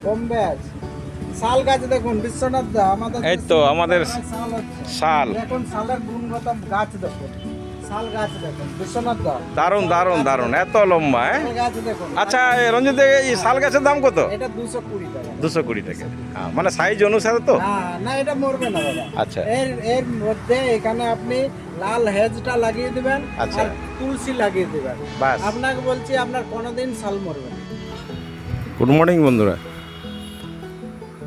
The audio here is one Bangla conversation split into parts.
কম ব্যাচ শাল গাছ দেখুন বিশ্বনাথ দা আমাদের এই তো আমাদের শাল হচ্ছে। শাল দেখুন শালের গুণগত গাছ দেখুন শাল গাছ দেখুন বিশ্বনাথ দা দারুণ দারুণ দারুণ এত লম্বা শাল গাছ দেখুন আচ্ছা রঞ্জিত এই শাল গাছের দাম কত? এটা 220 টাকা 220 টাকা। মানে সাইজ অনুসারে তো? না এটা মরবে না দাদা। আচ্ছা এর মধ্যে এখানে আপনি লাল হেজটা লাগিয়ে দিবেন আচ্ছা। আর তুলসী লাগিয়ে দিবেন বাস। আপনাকে বলছি আপনার কোনোদিন শাল মরবে না। গুড মর্নিং বন্ধুরা,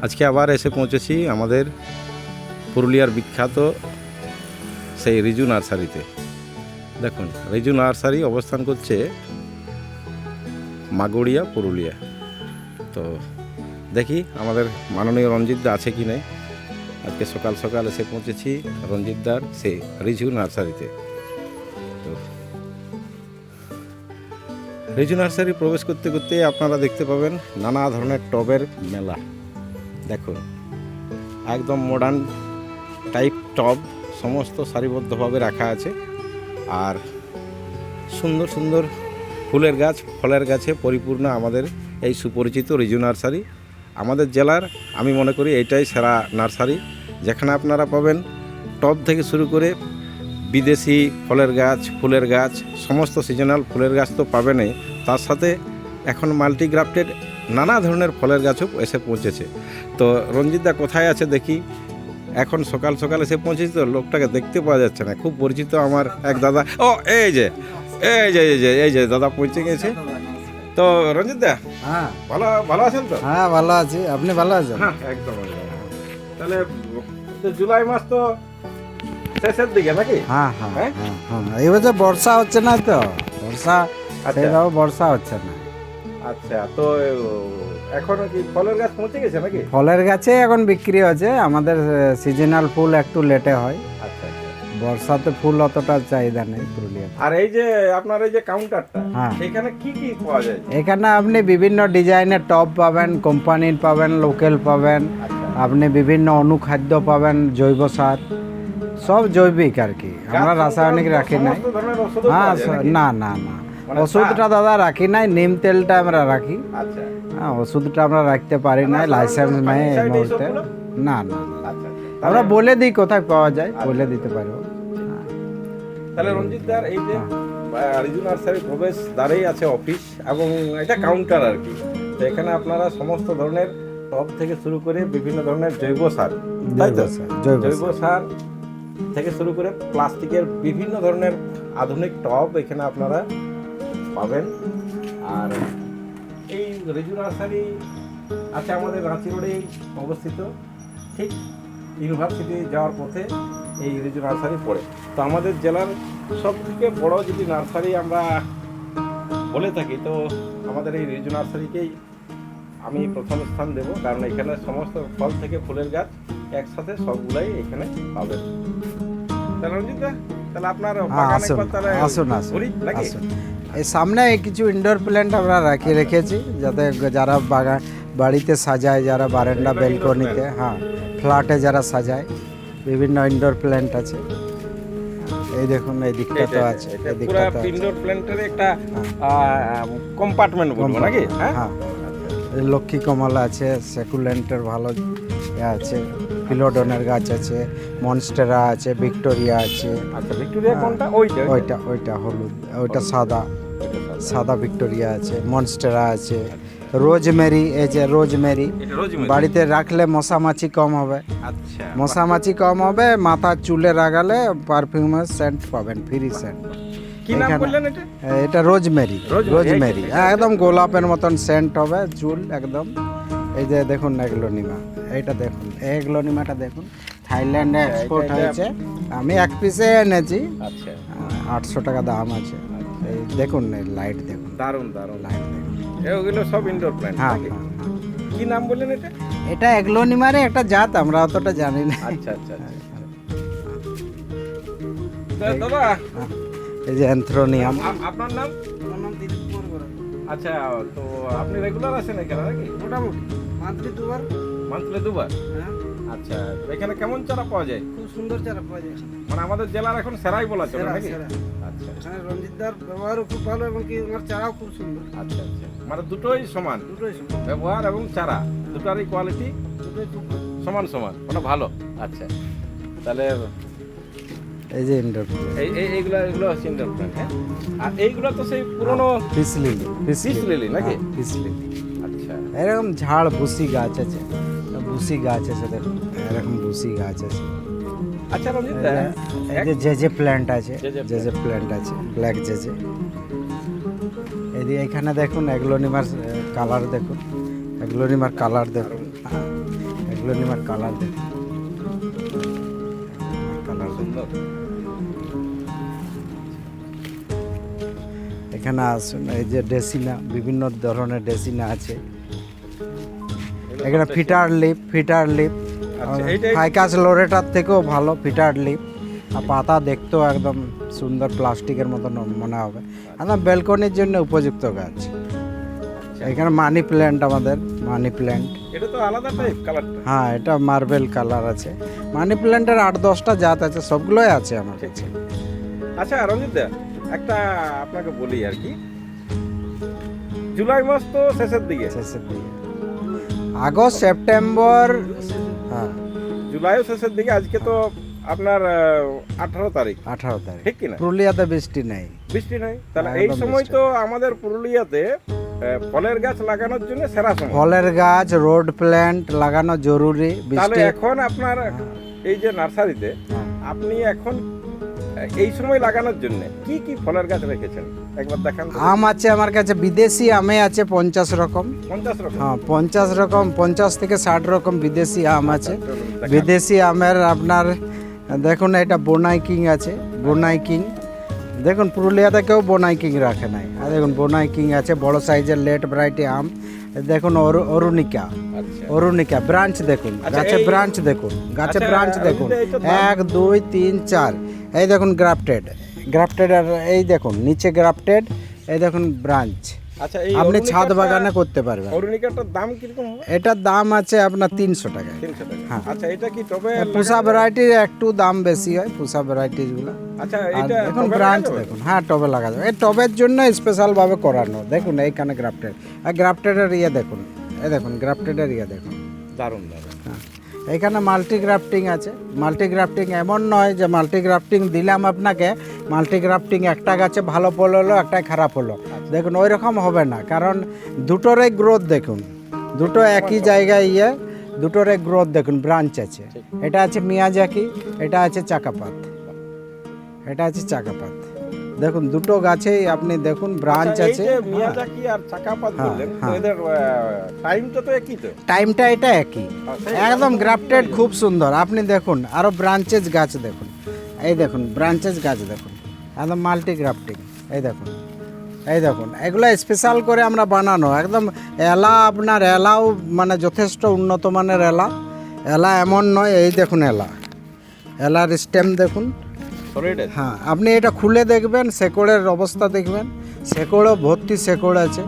আজকে আবার এসে পৌঁছেছি আমাদের পুরুলিয়ার বিখ্যাত সেই রিজু নার্সারিতে। দেখুন রিজু নার্সারি অবস্থান করছে মাগুড়িয়া, পুরুলিয়া। তো দেখি আমাদের মাননীয় রঞ্জিতদা আছে কি নেই। আজকে সকাল সকাল এসে পৌঁছেছি রঞ্জিতদার সেই রিজু নার্সারিতে। তো রিজু নার্সারি প্রবেশ করতে করতে আপনারা দেখতে পাবেন নানা ধরনের টবের মেলা। দেখুন একদম মডার্ন টাইপ টব, সমস্ত সারিবদ্ধভাবে রাখা আছে। আর সুন্দর সুন্দর ফুলের গাছ, ফলের গাছে পরিপূর্ণ আমাদের এই সুপরিচিত রিজু নার্সারি। আমাদের জেলার আমি মনে করি এইটাই সেরা নার্সারি, যেখানে আপনারা পাবেন টব থেকে শুরু করে বিদেশি ফলের গাছ, ফুলের গাছ, সমস্ত সিজনাল ফুলের গাছ তো পাবেনই, তার সাথে এখন মাল্টিগ্রাফটেড নানা ধরনের ফলের গাছও এসে পৌঁছেছে। তো রঞ্জিতদা কোথায় আছে দেখি। এখন সকাল সকাল এসে পৌঁছেছি তো লোকটাকে দেখতে পাওয়া যাচ্ছে না। খুব পরিচিত আমার এক দাদা। ও এই যে এই যে এই যে এই যে দাদা পৌঁছে গেছে। তো রঞ্জিতদা হ্যাঁ ভালো ভালো আছেন তো? হ্যাঁ ভালো আছি, আপনি ভালো আছেন? হ্যাঁ একদম একদম। তাহলে তো জুলাই মাস তো শেষের দিকে নাকি? হ্যাঁ হ্যাঁ হ্যাঁ? হ্যাঁ হ্যাঁ এই বছর বর্ষা হচ্ছে না তো, বর্ষা আচ্ছা। সেইভাবে বর্ষা হচ্ছে না। আচ্ছা, তো এখন কি ফলের গাছ পৌঁছে গেছে নাকি? ফলের গাছে এখন বিক্রি হচ্ছে, আমাদের সিজনাল ফুল একটু লেটে হয়, আচ্ছা আচ্ছা। বর্ষাতে ফুল অতটা চাহিদা নেই পুরুলিয়াতে। আর এই যে আপনার এই যে কাউন্টারটা, হ্যাঁ। এখানে কি কি পাওয়া যায়? এখানে আপনি বিভিন্ন ডিজাইনের টব পাবেন, কোম্পানির পাবেন, লোকাল পাবেন, আচ্ছা। আপনি বিভিন্ন অনুখাদ্য পাবেন, জৈব সার, সব জৈবিক আর কি, আমরা গাছ রাসায়নিক সংক্রান্ত রাখি নাই। সমস্ত ধরনের ওষুধও হ্যাঁ পাওয়া যায় নাকি? না না না মানে ওষুধটা দাদা রাখি নাই, নিম তেলটা আমরা রাখি। আচ্ছা হ্যাঁ ওষুধটা আমরা রাখতে পারি না, না, লাইসেন্স সাধারণত নেই এই pesticide মুহূর্তে। এইসবগুলো? না না না। আচ্ছা। আমরা তাহলে- বলে দিই কোথায় পাওয়া যায়, বলে দিতে পারবো। তাহলে রঞ্জিতদার এই যে হ্যাঁ। রিজু নার্সারি প্রবেশ দ্বারেই আছে অফিস এবং এটা কাউন্টার আর কি। তো এখানে আপনারা সমস্ত ধরনের টব থেকে শুরু করে বিভিন্ন ধরনের জৈব সার, তাই তো? জৈব জৈব সার। সার থেকে শুরু করে প্লাস্টিকের বিভিন্ন ধরনের আধুনিক টব এখানে আপনারা পাবেন। আর এই রিজু নার্সারি আছে আমাদের রাঁচি রোডেই অবস্থিত, ঠিক ইউনিভার্সিটি যাওয়ার পথে এই রিজু নার্সারি পড়ে। তো আমাদের জেলার সব থেকে বড় যদি নার্সারি আমরা বলে থাকি তো আমাদের এই রিজু নার্সারিকেই আমি প্রথম স্থান দেব, কারণ এখানে সমস্ত ফল থেকে ফুলের গাছ একসাথে সবগুলাই এখানে পাবেন। তাহলে রঞ্জিতদা, তাহলে আপনার হ্যাঁ, বাগানে আসুন একবার তাহলে আসুন আসুন ঘুরি নাকি? আসুন। এই সামনে কিছু ইনডোর প্ল্যান্ট আমরা রেখেছি, যাতে যারা বাগান বাড়িতে সাজায়, যারা বারান্দা এগুলো বেলকনিতে, indoor হ্যাঁ ফ্ল্যাটে যারা সাজায়, বিভিন্ন ইনডোর প্ল্যান্ট আছে। এই দেখুন এই দিকটা তো আছে, এই পুরো দিকটা তো আছে। ইনডোর প্ল্যান্টের একটা কম্পার্টমেন্ট বলবো নাকি? হ্যাঁ হ্যাঁ এই লক্ষ্মী কমলা আছে, সেকুলেন্টের ভালো আছে, ফিলোডনের গাছ আছে, মনস্টেরা আছে, ভিক্টোরিয়া আছে। আচ্ছা, ভিক্টোরিয়া কোনটা? ওইটা ওইটা ওইটা হলুদ, ওইটা সাদা, সাদা ভিক্টোরিয়া আছে, মনস্টেরা আছে, রোজমেরি, এই যে রোজমেরি এটা রোজমেরি। বাড়িতে রাখলে মশামাছি কম হবে, আচ্ছা, মশামাছি কম হবে, মাথার চুলে লাগালে পারফিউমের সেন্ট পাবেন, ফ্রি সেন্ট। কি নাম এখানে- বললেন এটা? এটা রোজমেরি, রোজমেরি একদম গোলাপের মতন সেন্ট হবে, চুল একদম। এই যে দেখুন এগলোনিমা, এইটা দেখুন, এগলোনিমাটা দেখুন, থাইল্যান্ডে এক্সপোর্ট এটা- হয়েছে, আমি এক পিসে এনেছি, আচ্ছা, 800 টাকা দাম আছে। এই দেখুন এই লাইট দেখুন, দারুণ দারুণ। লাইট দেখুন। এগুলো সব ইনডোর প্ল্যান্ট হ্যাঁ নাকি? হ্যাঁ হ্যাঁ। কি নাম বললেন এটা? এটা এগলোনিমারে একটা জাত, আমরা অতটা জানি না। আচ্ছা আচ্ছা আচ্ছা। দাদা, এই যে অ্যান্থ্রোনিয়াম। আপনার নাম? আচ্ছা, তো আপনি রেগুলার আসেন এখানে নাকি? মোটামুটি মান্থলি দুবার? আচ্ছা, তো এখানে কেমন চারা পাওয়া যায়? খুব সুন্দর চারা পাওয়া যায়, মানে আমাদের জেলার এখন সেরাই বলা চলে নাকি? আচ্ছা এখানে রঞ্জিতদার ব্যবহারও খুব ভালো, এবং কি ওনার চারাও খুব সুন্দর, আচ্ছা আচ্ছা, মানে দুটোই সমান দুটোই সুন্দর। ব্যবহার এবং চারা। দুটারই কোয়ালিটি সমান সমান মানে ভালো। আচ্ছা, তাহলে এই যে ইনডোর এইগুলো হচ্ছে ইনডোর প্ল্যান্ট, হ্যাঁ। আর এইগুলো তো সেই পুরনো পিস লিলি, পিস লিলি নাকি? Peace lily. আচ্ছা, এরকম ঝাড় বুসি গাছ আছে, বুসি গাছ আছে, দেখুন এরকম বুসি গাছ আছে। আচ্ছা রঞ্জিত, এই যে প্ল্যান্ট আছে, যে যে প্ল্যান্ট আছে, ব্ল্যাক যে এই এখানে দেখুন এগ্লোনিমার কালার দেখুন, এগ্লোনিমার কালার দেখুন, এগ্লোনিমার কালার দেখুন, কালার সুন্দর। এখানে আসুন, এই যে ডেসিনা, বিভিন্ন ধরনের ডেসিনা আছে। এখানে ফিটার লিপ আচ্ছা, এইটা ফাইকাস লোরেটার থেকেও ভালো ফিটার লিপ। আর পাতা দেখতেও একদম সুন্দর, প্লাস্টিকের মতন মনে হবে, একদম ব্যালকনির জন্য উপযুক্ত গাছ। এখানে মানি প্ল্যান্ট, আমাদের মানি প্ল্যান্ট, এটা তো আলাদা টাইপ কালারটা। হ্যাঁ এটা মার্বেল কালার আছে। মানি প্ল্যান্টের 8-10টা জাত আছে, সবগুলোই আছে আমার কাছে। আচ্ছা রঞ্জিত দা, একটা আপনাকে বলি আর কি, জুলাই মাস তো শেষের দিকে, আগস্ট সেপ্টেম্বর, হ্যাঁ জুলাইও শেষের দিকে, আজকে তো আপনার 18 তারিখ, 18 তারিখ, ঠিক কিনা? পুরুলিয়াতে বৃষ্টি নেই, বৃষ্টি নাই, তাহলে একদম এই সময় বৃষ্টি তো আমাদের পুরুলিয়াতে ফলের গাছ লাগানোর জন্য সেরা সময়। ফলের গাছ, রোড প্ল্যান্ট লাগানো জরুরি। তাহলে বৃষ্টি, এখন আপনার এই যে নার্সারিতে হ্যাঁ। আপনি এখন এই সময় লাগানোর জন্য কি কি ফলের গাছ রেখেছেন একবার দেখান তো। আম আছে আমার কাছে, বিদেশি আমে আছে 50 রকম, 50 রকম? হ্যাঁ 50 রকম, 50 থেকে 60 রকম বিদেশি আম আছে। চলুন দেখান। বিদেশি আমের আপনার দেখুন, এটা বোনাই কিং আছে, বোনাই কিং দেখুন, পুরুলিয়াতে কেউ বোনাই কিং রাখে নাই। আর দেখুন বোনাই কিং আছে, বড় সাইজের লেট ভ্যারাইটি আম। দেখুন অরুণিকা, আচ্ছা, অরুণিকা ব্রাঞ্চ দেখুন, আচ্ছা, গাছে এই- ব্রাঞ্চ দেখুন, গাছে আচ্ছা, ব্রাঞ্চ দেখুন, এইটা দাম- 1 2 3 4, এই দেখুন গ্রাফটেড, গ্রাফটেড, আর এই দেখুন নিচে গ্রাফটেড, এই দেখুন ব্রাঞ্চ। আচ্ছা, এই আপনি ছাদ অরুণিকাটা- বাগানে করতে পারবেন। অরুণিকাটার দাম কিরকম হবে? এটার দাম আছে আপনার 300 টাকা। 300 টাকা। হ্যাঁ। আচ্ছা, এটা কি টবে পুষা ভ্যারাইটির একটু দাম বেশি হয়, পুষা ভ্যারাইটিস গুলো। আচ্ছা, আর এটা দেখুন টবে ব্রাঞ্চ লাগানো? দেখুন, হ্যাঁ টবে লাগা যাবে, এই টবের জন্য স্পেশাল ভাবে করানো। দেখুন এইখানে গ্রাফটেড, আর গ্রাফটেডের ইয়ে দেখুন, এই দেখুন গ্রাফটেডের ইয়ে দেখুন, দারুণ দারুণ। হ্যাঁ এখানে মাল্টি গ্রাফটিং আছে। মাল্টি গ্রাফটিং এমন নয় যে মাল্টি গ্রাফটিং দিলাম আপনাকে, মাল্টি গ্রাফটিং একটা গাছে ভালো ফল হলো, একটাই খারাপ হলো, দেখুন ওই রকম হবে না। কারণ দুটোরই গ্রোথ দেখুন, দুটো একই জায়গায় ইয়ে, দুটোরই গ্রোথ দেখুন, ব্রাঞ্চ আছে। এটা আছে মিয়াজাকি, এটা আছে চাকাপাত, এটা আছে চাকাপাত। দেখুন দুটো গাছেই আপনি দেখুন ব্রাঞ্চ আচ্ছা, এই আছে। যে মিয়াজাকি আর চাকাপাত হ্যাঁ, বললেন, তো হ্যাঁ। এদের টাইমটা তো একই তো? টাইমটা এটা একই, সেই একদম গ্রাফটেড, খুব সুন্দর। আপনি দেখুন আরো ব্রাঞ্চেস গাছ দেখুন, এই দেখুন ব্রাঞ্চেস গাছ দেখুন, একদম মাল্টি গ্রাফটিং। এই দেখুন, এই দেখুন, এগুলো স্পেশাল করে আমরা বানানো, একদম এলা, আপনার এলাও মানে যথেষ্ট উন্নত মানের এলা। এলা এমন নয়, এই দেখুন এলা, এলার স্টেম দেখুন। Solid আছে? হ্যাঁ আপনি এটা খুলে দেখবেন, শেকড়ের অবস্থা দেখবেন, শেকড়ও ভর্তি শেকড় আছে,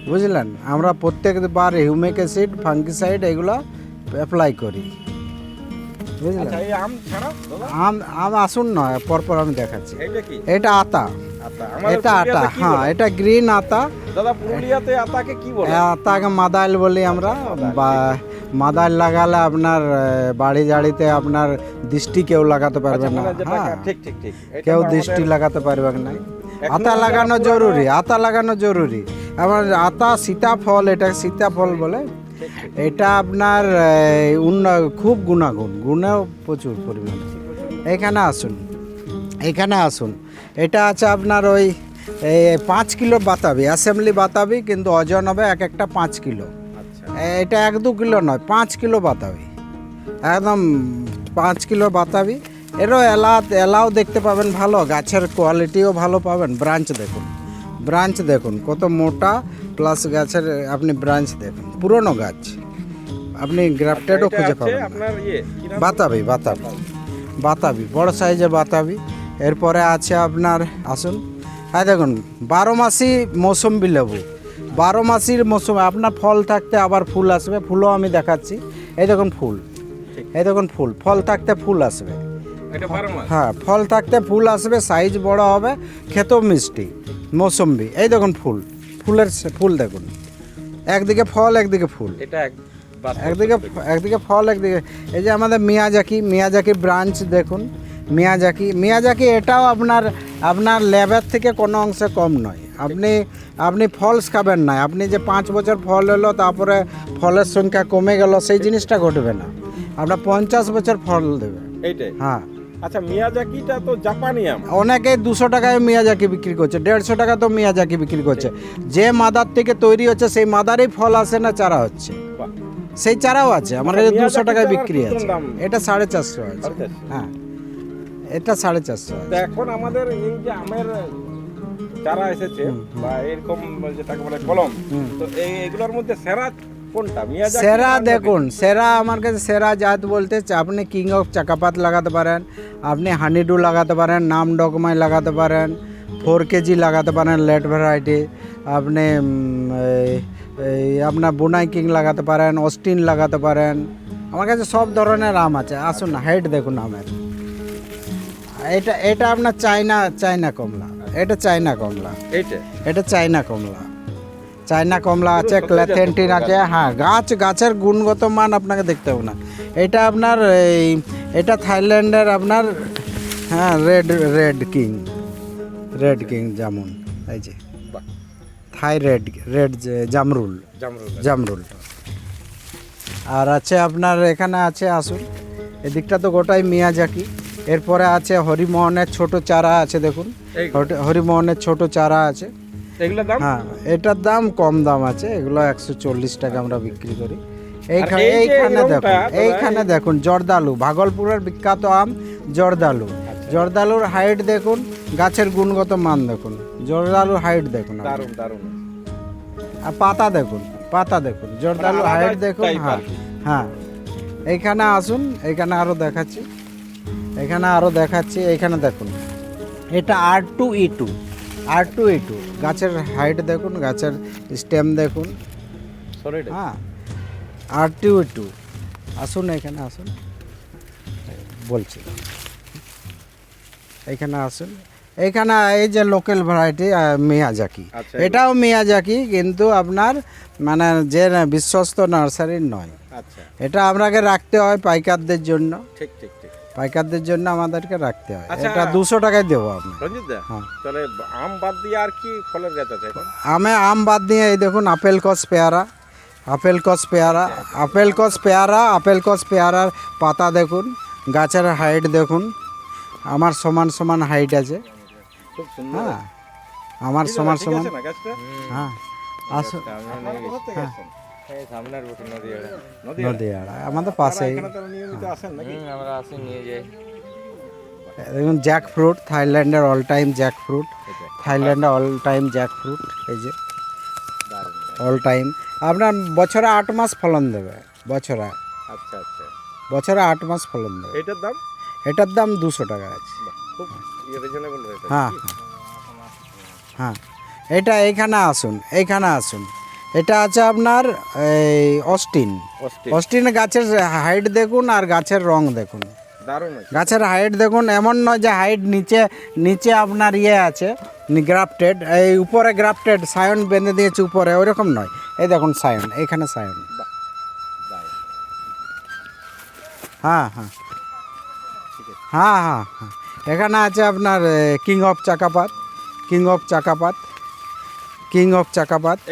বুঝলেন। আমরা প্রত্যেকবার হিউমিক অ্যাসিড, ফাঙ্গিসাইড এগুলো অ্যাপ্লাই করি, বুঝলেন। আচ্ছা, এই আম ছাড়া দাদা? আম আসুন না, পরপর আমি দেখাচ্ছি। এইটা কি? এটা আতা, আতা। আমাদের এটা আটা, পুরুলিয়াতে কি হ্যাঁ বলে? এটা গ্রিন আতা। দাদা পুরুলিয়াতে আতাকে কি বলে? আতাকে মাদাইল বলি আমরা। বা মাদাইল লাগালে আপনার বাড়ি জাড়িতে আপনার দৃষ্টি কেউ লাগাতে পারবে আচ্ছা, না, মানে যেটা হ্যাঁ ঠিক ঠিক ঠিক। এটা কেউ তো দৃষ্টি আমাদের- লাগাতে পারবে না। এখনো আতা যারা লাগানো পুরানো- জরুরি, আতা লাগানো জরুরি। আবার আতা সীতাফল, এটা সীতাফল বলে। ঠিক, ঠিক। এটা আপনার খুব গুণাগুণ, গুণেও প্রচুর পরিমাণে। এখানে আসুন, এখানে আসুন, এটা আছে আপনার ওই 5 কিলো বাতাবি, অ্যাসেম্বলি বাতাবি, কিন্তু ওজন হবে এক একটা 5 কিলো। আচ্ছা, এটা 1-2 কিলো নয়, 5 কিলো বাতাবি, একদম 5 কিলো বাতাবি। এরও এলাও দেখতে পাবেন ভালো, গাছের কোয়ালিটিও ভালো পাবেন। ব্রাঞ্চ দেখুন, ব্রাঞ্চ দেখুন কত মোটা, প্লাস গাছের আপনি ব্রাঞ্চ দেখুন, পুরনো গাছ, আপনি গ্রাফটেডও এটা খুঁজে আছে পাবেন না। আপনার ইয়ে কি নাম? বাতাবি, বাতাবি, বাতাবি বড় সাইজের বাতাবি। এরপরে আছে আপনার, আসুন, হ্যাঁ দেখুন 12 মাসি মৌসুম্বি লেবু, 12 মাসির মৌসুমে আপনার ফল থাকতে আবার ফুল আসবে, ফুলও আমি দেখাচ্ছি। এই দেখুন ফুল, এই দেখুন ফুল, ফল থাকতে ফুল আসবে। এটা 12 মাস? হ্যাঁ ফল থাকতে ফুল আসবে, সাইজ বড় হবে, খেতেও মিষ্টি। মৌসুম্বি, এই দেখুন ফুল, ফুলের ফুল দেখুন, একদিকে ফল একদিকে ফুল। এটা একদিকে ফল, একদিকে এই যে আমাদের মিয়াজাকি ব্রাঞ্চ দেখুন। মিয়াজাকি এটাও আপনার ল্যাবের থেকে কোনো অংশে কম নয়। আপনি ফলস খাবেন না, আপনি যে 5 বছর ফল হলো তারপরে ফলের সংখ্যা কমে গেল সেই জিনিসটা ঘটবে না, আপনার 50 বছর ফল দেবে। এইটাই। হ্যাঁ, আচ্ছা, মিয়াজাকিটা তো জাপানি আম। অনেকে 200 টাকায় মিয়াজাকি বিক্রি করছে, 150 টাকা তো মিয়াজাকি বিক্রি করছে। যে মাদার থেকে তৈরি হচ্ছে সেই মাদারই ফল আসে না, চারা হচ্ছে, বাহ, সেই চারাও আছে আমার কাছে 200 টাকায় মিয়াজাকিটার বিক্রি কি আছে। দাম? এটা 450 আছে। 450? হ্যাঁ, এটা 450 আছে। তো এখন আমাদের এই যে আমের চারা এসেছে বা এরকম যেটাকে বলে কলম, তো এইগুলোর মধ্যে সেরা কোনটা? মিয়াজাকি সেরা না দেখুন, সেরা আমার কাছে সেরা জাত বলতে আপনি কিং অফ চাকাপাত লাগাতে পারেন, আপনি হানিডু লাগাতে পারেন, নাম ডকমাই লাগাতে পারেন, 4 কেজি লাগাতে পারেন লেট ভ্যারাইটি, আপনি আপনার বুনাই কিং লাগাতে পারেন, অস্টিন লাগাতে পারেন। আমার কাছে সব ধরনের আম আছে। আসুন না, হাইট দেখুন আমের। এটা আপনার চায়না কমলা, এটা চায়না কমলা, এটা চায়না কমলা আছে, ক্ল্যাথেন্টিন আছে। হ্যাঁ, গাছের গুণগত মান আপনাকে দেখতে হবে না। এটা আপনার এটা থাইল্যান্ডের আপনার, হ্যাঁ, রেড কিং জামুন, এই যে থাই রেড জামরুল। আর আছে আপনার এখানে আছে, আসুন এদিকটা তো গোটাই মিয়াজাকি। এরপরে আছে হরিমোহনের ছোট চারা আছে, দেখুন হরিমোহনের ছোট চারা আছে। এগুলোর দাম? হ্যাঁ, এটার দাম কম দাম আছে, এগুলো 140 টাকা আমরা বিক্রি করি। এইখানে এই যে এইখানে রংটা, দেখুন, এইখানে দেখুন জর্দালু, ভাগলপুরের বিখ্যাত আম জর্দালু। জর্দালুর হাইট দেখুন, গাছের গুণগত মান দেখুন, জর্দালুর হাইট দেখুন আপনি। দারুণ। আর পাতা দেখুন জর্দালু মানে আলাদা হাইট দেখুন। type হ্যাঁ আর কি। হ্যাঁ, এইখানে আসুন, এইখানে আরও দেখাচ্ছি, এইখানে দেখুন, এটা R2E2 গাছের হাইট দেখুন, গাছের স্টেম দেখুন। সলিড। হ্যাঁ, R2E2। আসুন, এখানে আসুন, বলছি, এইখানে আসুন। এইখানে এই যে লোকাল ভ্যারাইটি মিয়াজাকি, আচ্ছা, এটাও মিয়াজাকি, কিন্তু আপনার মানে যে বিশ্বস্ত নার্সারির নয়। আচ্ছা, এটা আপনাকে রাখতে হয় পাইকারদের জন্য, ঠিক। পাইকারদের জন্য আমাদেরকে রাখতে হয়। আচ্ছা। এটা 200 টাকায় দেবো আপনি। রঞ্জিত দা, হ্যাঁ। তাহলে আম বাদ দিয়ে আর কি ফলের গাছ আছে এখন? আম বাদ দিয়ে এই দেখুন আপেল কস পেয়ারার পাতা দেখুন, গাছের হাইট দেখুন, আমার সমান হাইট আছে। খুব সুন্দর। হ্যাঁ, আমার ঠিক সমান আছে না গাছটা? হ্যাঁ, আসুন। আপনারা কোথা থেকে আসছেন? নদীয়াড়া আমাদের পাশেই। এখানে তো নিয়মিত আসেন নাকি? আমরা আসি নিয়ে যাই। দেখুন জ্যাকফ্রুট, থাইল্যান্ডের অল টাইম জ্যাকফ্রুট, এই যে অল টাইম আপনার বছরে 8 মাস ফলন দেবে, আচ্ছা। বছরে 8 মাস ফলন দেবে। এটার দাম? এটার দাম 200 টাকা আছে। খুব রিজনেবল রয়েছে। হ্যাঁ হ্যাঁ, এটা এইখানে আসুন, এটা আছে আপনার এই অস্টিন গাছের হাইট দেখুন আর গাছের রং দেখুন, দারুণ আছে। গাছের হাইট দেখুন, এমন নয় যে হাইট নিচে আপনার আছে গ্রাফটেড, এই উপরে গ্রাফটেড সায়ন বেঁধে দিয়েছে উপরে, ওইরকম নয়। এই দেখুন সায়ন, এইখানে সায়ন। হ্যাঁ, এখানে আছে আপনার কিং অফ চাকাপাত।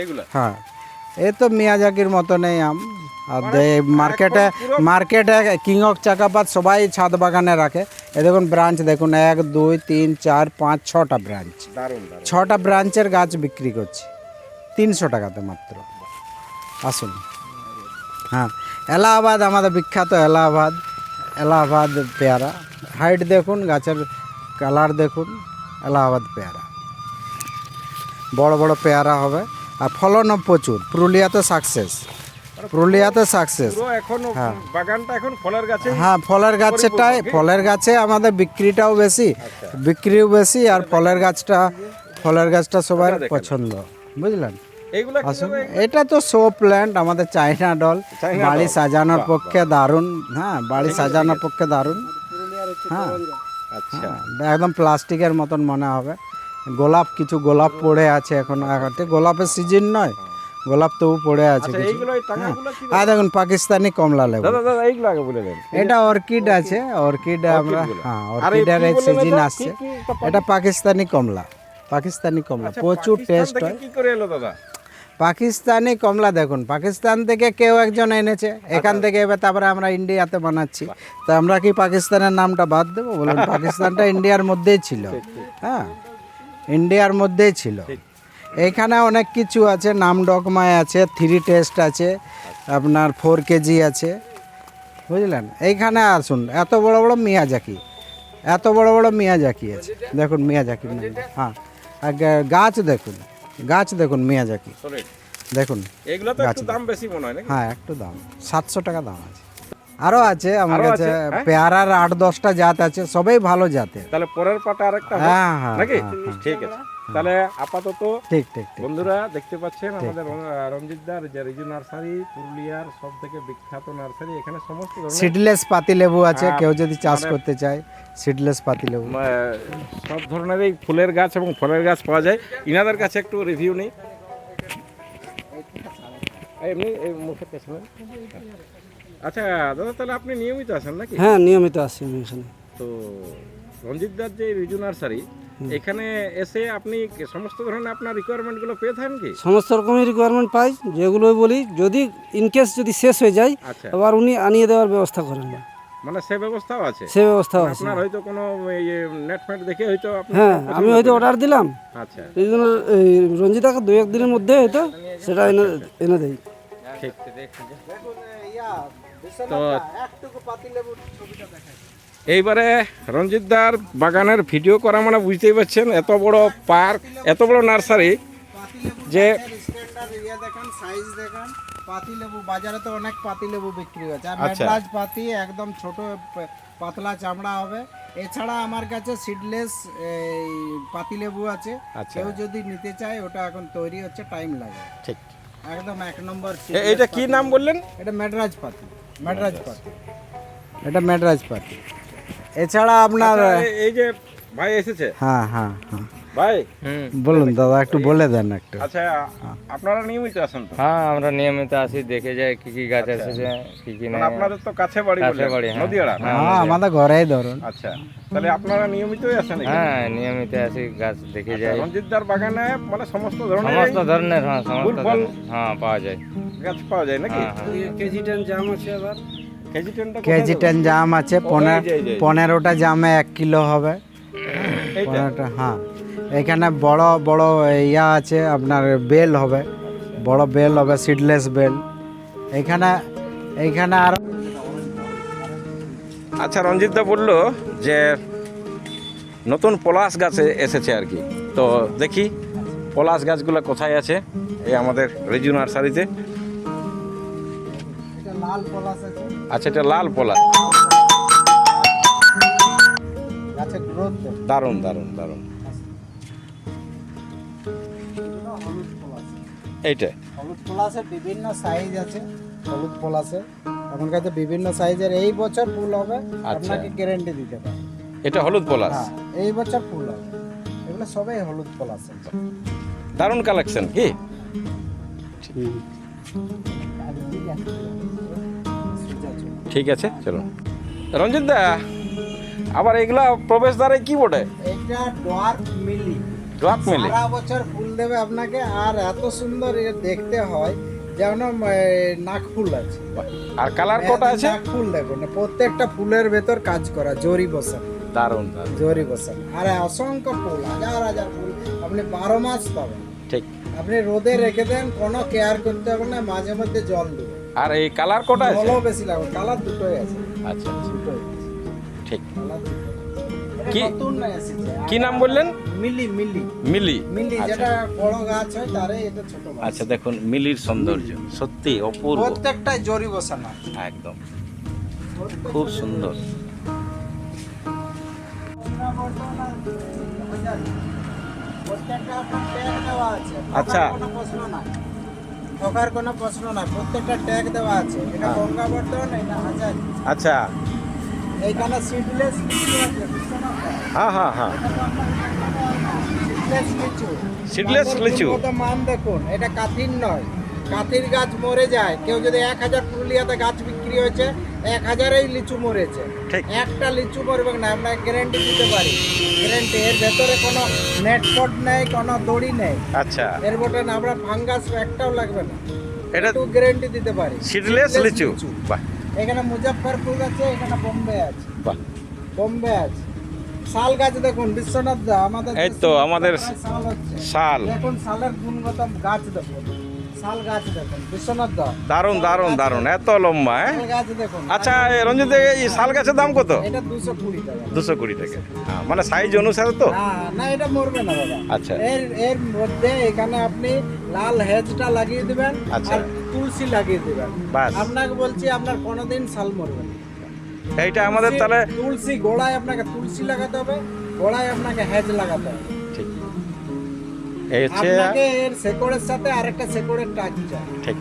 এগুলা? হ্যাঁ, এ তো মিয়াজাকির মতনই আম। আর মার্কেটে কিং অফ চাকাপাত সবাই ছাদ বাগানে রাখে। এ দেখুন ব্রাঞ্চ দেখুন, 1 2 3 4 5 6টা ব্রাঞ্চ, দারুণ। 6টা ব্রাঞ্চের গাছ বিক্রি করছি 300 টাকাতে মাত্র। আসুন। হ্যাঁ, এলাহাবাদ আমাদের বিখ্যাত, এলাহাবাদ পেয়ারা, হাইট দেখুন, গাছের কালার দেখুন, এলাহাবাদ পেয়ারা বড় বড় পেয়ারা হবে আর ফলনও প্রচুর। পুরুলিয়াতে সাকসেস। পুরো এখন বাগানটা এখন ফলের গাছে। হ্যাঁ, ফলের গাছে আমাদের বিক্রিটাও বেশি, বিক্রিও বেশি, আর ফলের গাছটা সবার পছন্দ, বুঝলেন? এইগুলা আসুন, এটা তো শো প্ল্যান্ট আমাদের চাইনা ডল, বাড়ি সাজানোর পক্ষে দারুণ। হ্যাঁ, বাড়ি সাজানোর পক্ষে দারুণ। হ্যাঁ, আচ্ছা, একদম প্লাস্টিকের মতন মনে হবে। কিছু গোলাপ পড়ে আছে এখন, গোলাপের সিজন নয়, গোলাপ তবু পড়ে আছে আচ্ছা কিছু। এইগুলো এই টাকাগুলো কি আর দেখুন পাকিস্তানি কমলা লেবু, দাদা দাদা এইগুলো আগে বলে দেন। এটা অর্কিড আছে, অর্কিড আমরা অর্কিডগুলো। হ্যাঁ আর এই অর্কিডের কি এক বললেন সিজন এটা? আসছে। কি এটা এটা পাকিস্তানি কমলা, পাকিস্তানি কমলা আচ্ছা, প্রচুর পাকিস্তান টেস্ট থেকে হয়। কি করে এলো দাদা? পাকিস্তানি কমলা দেখুন, পাকিস্তান থেকে কেউ একজন এনেছে এখান থেকে, এবার তারপরে আমরা ইন্ডিয়াতে বানাচ্ছি। তো আমরা কি পাকিস্তানের নামটা বাদ দেবো বলুন? পাকিস্তানটা ইন্ডিয়ার মধ্যেই ছিল, হ্যাঁ ইন্ডিয়ার মধ্যেই ছিল। এইখানে অনেক কিছু আছে, নাম ডকমায় আছে, 3 টেস্ট আছে, আপনার 4 কেজি আছে, বুঝলেন? এইখানে আসুন, এত বড় বড় মিয়াজাকি, এত বড় বড় মিয়াজাকি আছে, দেখুন মিয়াজাকি, হ্যাঁ আর গাছ দেখুন, গাছ দেখুন মিয়াজাকি Solid। দেখুন। এগুলো তো একটু দাম বেশি মনে হয় নাকি? হ্যাঁ একটু দাম 700 টাকা দাম আছে। আরও আছে আমার আরো কাছে, আছে, হ্যাঁ? পেয়ারার 8-10টা জাত আছে, সবাই ভালো জাতের। তাহলে পরের পাটা আরেকটা হবে, হ্যাঁ হ্যাঁ নাকি? হ্যাঁ, ঠিক আছে, তাহলে আপাতত ঠিক ঠিক ঠিক। বন্ধুরা দেখতে পাচ্ছেন আমাদের রঞ্জিতদার যে রিজু নার্সারি, পুরুলিয়ার সব থেকে বিখ্যাত নার্সারি। এখানে সমস্ত ধরনের সিডলেস পাতি লেবু আছে, হ্যাঁ, কেউ যদি চাষ মানে- করতে চায় সিডলেস পাতি লেবু। সব ধরনের এই ফুলের গাছ এবং ফলের গাছ পাওয়া যায়। ইনাদের কাছে একটু রিভিউ নেই, এমনি এই মুখের পেছনে। আচ্ছা দাদা, তাহলে আপনি নিয়মিত আসেন নাকি? হ্যাঁ নিয়মিত আসি আমি এখানে। তো রঞ্জিতদার যে রিজু নার্সারি, এখানে এসে আপনি সমস্ত ধরনের আপনার রিকোয়ারমেন্টগুলো পেয়ে থাকেন কি? সমস্ত রকমের রিকোয়ারমেন্ট পাই, যেগুলো বলি যদি ইনকেস যদি শেষ হয়ে যায় আচ্ছা, আবার উনি আনিয়ে দেওয়ার ব্যবস্থা করেন, মানে সে ব্যবস্থাও আছে? সে ব্যবস্থাও আছে। আপনার হয়তো কোনো নেট ফেট দেখে হয়তো আপনি হ্যাঁ আমি হয়তো অর্ডার দিলাম, আচ্ছা এই জন্য এই রঞ্জিতাকে 2-1 দিনের মধ্যে হয়তো সেটা এনে এনে দেয়। ঠিক। তো এইবারে রঞ্জিতদার বাগানের ভিডিও করা মানে বুঝতেই পারছেন, এত বড় পার্ক, এত বড় নার্সারি, যে দেখেন সাইজ দেখেন। পাতি লেবু বাজারে তো অনেক পাতি লেবু বিক্রি হচ্ছে, আর আচ্ছা। মেডরাজ পাতি একদম ছোট পাতলা চামড়া হবে। এছাড়া আমার কাছে সিডলেস এই পাতি লেবু আছে, আচ্ছা। কেউ যদি নিতে চায় ওটা এখন তৈরি হচ্ছে, টাইম লাগে। ঠিক। একদম 1 নম্বর। এইটা কি নাম বললেন? এটা মেডরাজ পাতি, মেডরাজ পাতি, এটা মেডরাজ পাতি। এছাড়া আপনার আচ্ছা, এই যে ভাই এসেছে, হ্যাঁ হ্যাঁ হ্যাঁ ভাই বলুন দাদা, একটু বলে দেন একটু। আচ্ছা আপনারা নিয়মিত আসেন তো? হ্যাঁ আমরা নিয়মিত আসি, দেখে যাই কি কি গাছ এসেছে কি কি মানে নাই। আপনাদের তো কাছে বাড়ি কাছে বললেন, বাড়ি, হ্যাঁ। নদীয়াড়া? হ্যাঁ আমাদের ঘরেই ধরুন। আচ্ছা, তাহলে আপনারা নিয়মিতই আসেন এখানে? হ্যাঁ নিয়মিত আসি, গাছ দেখে যাই। রঞ্জিতদার বাগানে মানে সমস্ত ধরনের সমস্ত ধরনের, হ্যাঁ সমস্ত ফুল ফল? ধরনের, হ্যাঁ পাওয়া যায়। গাছ পাওয়া যায় নাকি? হ্যাঁ হ্যাঁ। কেজি 10 জাম আছে, আবার কেজি টেনটা কেজি 10 জাম আছে, ও, এই যে, এই যে। 15টা জামে 1 কিলো হবে। এইটা? 15টা, হ্যাঁ। এখানে বড় বড় ইয়া আছে, আপনার বেল হবে, বড় বেল হবে, সিডলেস বেল। এইখানে এইখানে আর আচ্ছা, রঞ্জিতদা বললো যে নতুন পলাশ গাছ এসেছে আর কি, তো দেখি পলাশ গাছগুলো কোথায় আছে এই আমাদের রিজু নার্সারিতে। এটা লাল পলাশ আছে, আচ্ছা, এটা লাল পলাশ, গাছে গ্রোথ দেবে। দারুণ দারুণ দারুণ। হলুদ পলাশ, এইটা হলুদ পলাশের বিভিন্ন সাইজ আছে। হলুদ পলাশের আমার কাছে বিভিন্ন সাইজের, এই বছর ফুল হবে, আপনাকে গ্যারান্টি দিতে পারি। এটা হলুদ পলাশ, হ্যাঁ এই বছর ফুল হবে, এগুলো সবাই হলুদ পলাশ আছে। দারুণ কালেকশন কি? ঠিক আছে, চলো রঞ্জিতদা, আবার এগুলা প্রবেশদ্বারে কি বটে? এটা ডোয়ার্ফ মিলি, ড্রপ মেলে? সারা বছর ফুল দেবে আপনাকে, আর এত সুন্দর এ দেখতে হয় যেন নাকফুল আছে। আর কালার কোটা আছে? নাকফুল দেখুন, প্রত্যেকটা ফুলের ভেতর কাজ করা, জরি বসানো, দারুণ দারুণ, জরি বসানো, আর অসংখ্য ফুল, হাজার হাজার ফুল আপনি 12 মাস পাবেন। ঠিক। আপনি রোদে রেখে দেন, কোনো কেয়ার করতে হবে না, মাঝে মধ্যে জল দেবেন। আর এই কালার কোটা আছে? জলও বেশি লাগবে, কালার দুটোই আছে, আচ্ছা আচ্ছা, দুটোই আছে, ঠিক। কালার দুটোই আছে। কি এটা নতুন এসেছে। কি নাম বললেন? মিলি, মিলি, মিলি। মিলি, আচ্ছা। যেটা বড় গাছ হয় তারে এটা ছোট গাছ। আচ্ছা, দেখুন মিলির সৌন্দর্য সত্যি অপূর্ব, প্রত্যেকটাই জরি বসানো, একদম খুব সুন্দর। প্রত্যেকটা আপনার ট্যাগ দেওয়া আছে। আচ্ছা। কোনো প্রশ্ন না, ঠকার কোনো প্রশ্ন না, প্রত্যেকটা ট্যাগ দেওয়া আছে। এটা গঙ্গা বর্ধমান, এটা হাজার। আচ্ছা, এইখানে সিডলেস লিচু আছে, বিশ্বনাথ। হ্যাঁ হ্যাঁ হ্যাঁ, সিডলেস লিচু, সিডলেস লিচু। গুণগত মান দেখুন, এটা কাঠিন নয়, কাতির গাছ মরে যায়, কেউ যদি 1000 পুরুলিয়াতে গাছ বিক্রি হয়েছে 1000এই লিচু মরেছে, ঠিক। একটা লিচু মরবে না, আমরা গ্যারেন্টি দিতে পারি। গ্যারেন্টি, এর ভেতরে কোনো নেটফট নেই, কোনো দড়ি নেই, আচ্ছা, এর বটে আমরা ফাঙ্গাস একটাও লাগবে না, এটা একটু গ্যারেন্টি দিতে পারি। সিডলেস লিচু। বাহ এখানে মুজফ্ফরপুর আছে, এখানে বোম্বে আছে, বাহ, বোম্বে আছে। শাল গাছ দেখুন বিশ্বনাথ দা, আমাদের এই তো আমাদের শাল হচ্ছে, শাল। দেখুন শালের গুণগত গাছ দেখুন, শাল গাছ দেখুন বিশ্বনাথ দা, দারুণ দারুণ দারুণ, এত লম্বা হ্যাঁ। শাল গাছ দেখুন। আচ্ছা রঞ্জিত, এই শাল গাছের দাম কত? এটা 220 টাকা। 220 টাকা। হ্যাঁ, মানে সাইজ অনুসারে তো। না না, এটা মরবে না দাদা। আচ্ছা। এর মধ্যে এখানে আপনি লাল হেজটা লাগিয়ে দিবেন, আচ্ছা। আর তুলসী লাগিয়ে দিবেন, বাস। আপনাকে বলছি আপনার কোনোদিন শাল মরবে না। এইটা আমাদের তাহলে তুলসী গোড়ায় আপনাকে তুলসী লাগাতে হবে, গোড়ায় আপনাকে হেজ লাগাতে হবে। ঠিক, এই হচ্ছে আপনাকে এর শেকড়ের সাথে আরেকটা শেকড়ের টাচ চাই। ঠিক।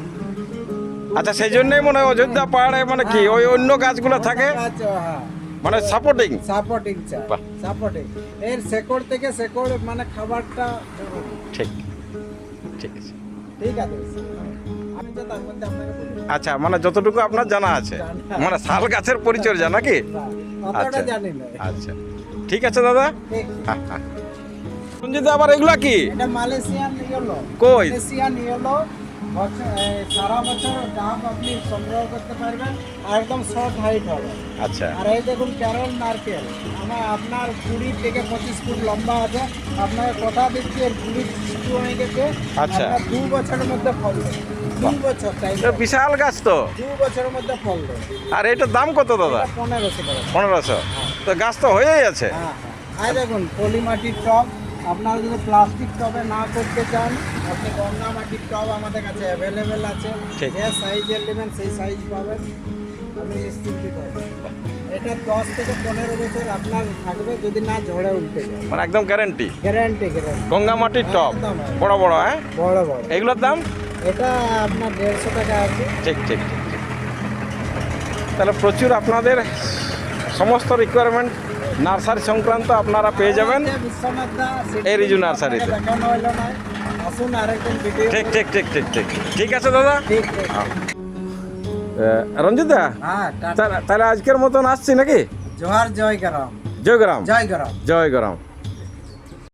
আচ্ছা, সেই জন্যই মনে হয় অযোধ্যা পাহাড়ে মানে কি ওই অন্য গাছগুলো থাকে, গাছ, হ্যাঁ, মানে সাপোর্টিং। সাপোর্টিং চাই, বাহ। সাপোর্টিং। এর শেকড় থেকে শেকড় মানে খাবারটা জরুরি। ঠিক, ঠিক আছে। ঠিক আছে, আমি তো তার মধ্যে আপনাকে বলি আচ্ছা, মানে যতটুকু আপনার জানা আছে, মানে শাল গাছের পরিচর্যা নাকি? অতটা আচ্ছা জানি না। আচ্ছা, ঠিক আছে দাদা। ঠিক। হ্যাঁ হ্যাঁ। রঞ্জিত, আবার এগুলা কি? এটা মালয়েশিয়ান ইয়েলো। কই? মালয়েশিয়ান ইয়েলো সারা বছর দাম আপনি সংগ্রহ করতে পারবেন, আর একদম শর্ট হাইট হবে। আচ্ছা, আর এই দেখুন কেরল নারকেল, আপনার 20 থেকে 25 ফুট লম্বা আছে। আপনাকে কথা দিচ্ছি এর 20 ফুট হয়ে গেছে। আচ্ছা। 2 বছরের মধ্যে ফল দেবে। 2 বছর টাইম, এটা বিশাল গাছ তো। 2 বছরের মধ্যে ফল দেবে। আর এটার দাম কত দাদা? এটা 1500 টাকা। 1500। তো গাছ তো হয়েই আছে। হ্যাঁ হ্যাঁ। আর দেখুন পলিমাটির টব, আপনারা যদি প্লাস্টিক টবে না করতে চান, আপনি গঙ্গা মাটির টব আমাদের কাছে অ্যাভেলেবেল আছে। ঠিক। যে সাইজের নেবেন সেই সাইজ পাবেন, আপনি নিশ্চিন্তি থাকবেন। এটা 10 থেকে 15 বছর আপনার থাকবে, যদি না ঝড়ে উল্টে যায়। মানে একদম গ্যারান্টি। Guarantee, guarantee. গঙ্গা মাটির টব, একদম। বড় বড় হ্যাঁ। বড় বড়। এগুলোর দাম? এটা আপনার 150 টাকা আছে। ঠিক ঠিক ঠিক ঠিক। তাহলে প্রচুর আপনাদের সমস্ত রিকোয়ারমেন্ট নার্সারি সংক্রান্ত আপনারা পেয়ে যাবেন বিশ্বনাথ দা, এই রিজু নার্সারিতে। দেখানো হলো না, আসুন আরেকদিন ভিডিও। ঠিক ঠিক ঠিক ঠিক ঠিক। ঠিক আছে দাদা। ঠিক ঠিক। রঞ্জিত দা, হ্যাঁ, টাটা। তাহলে আজকের মতন আসছি নাকি? জোহার, জয় গরম, জয় গ্রাম, জয় গরম। জয় গ্রাম।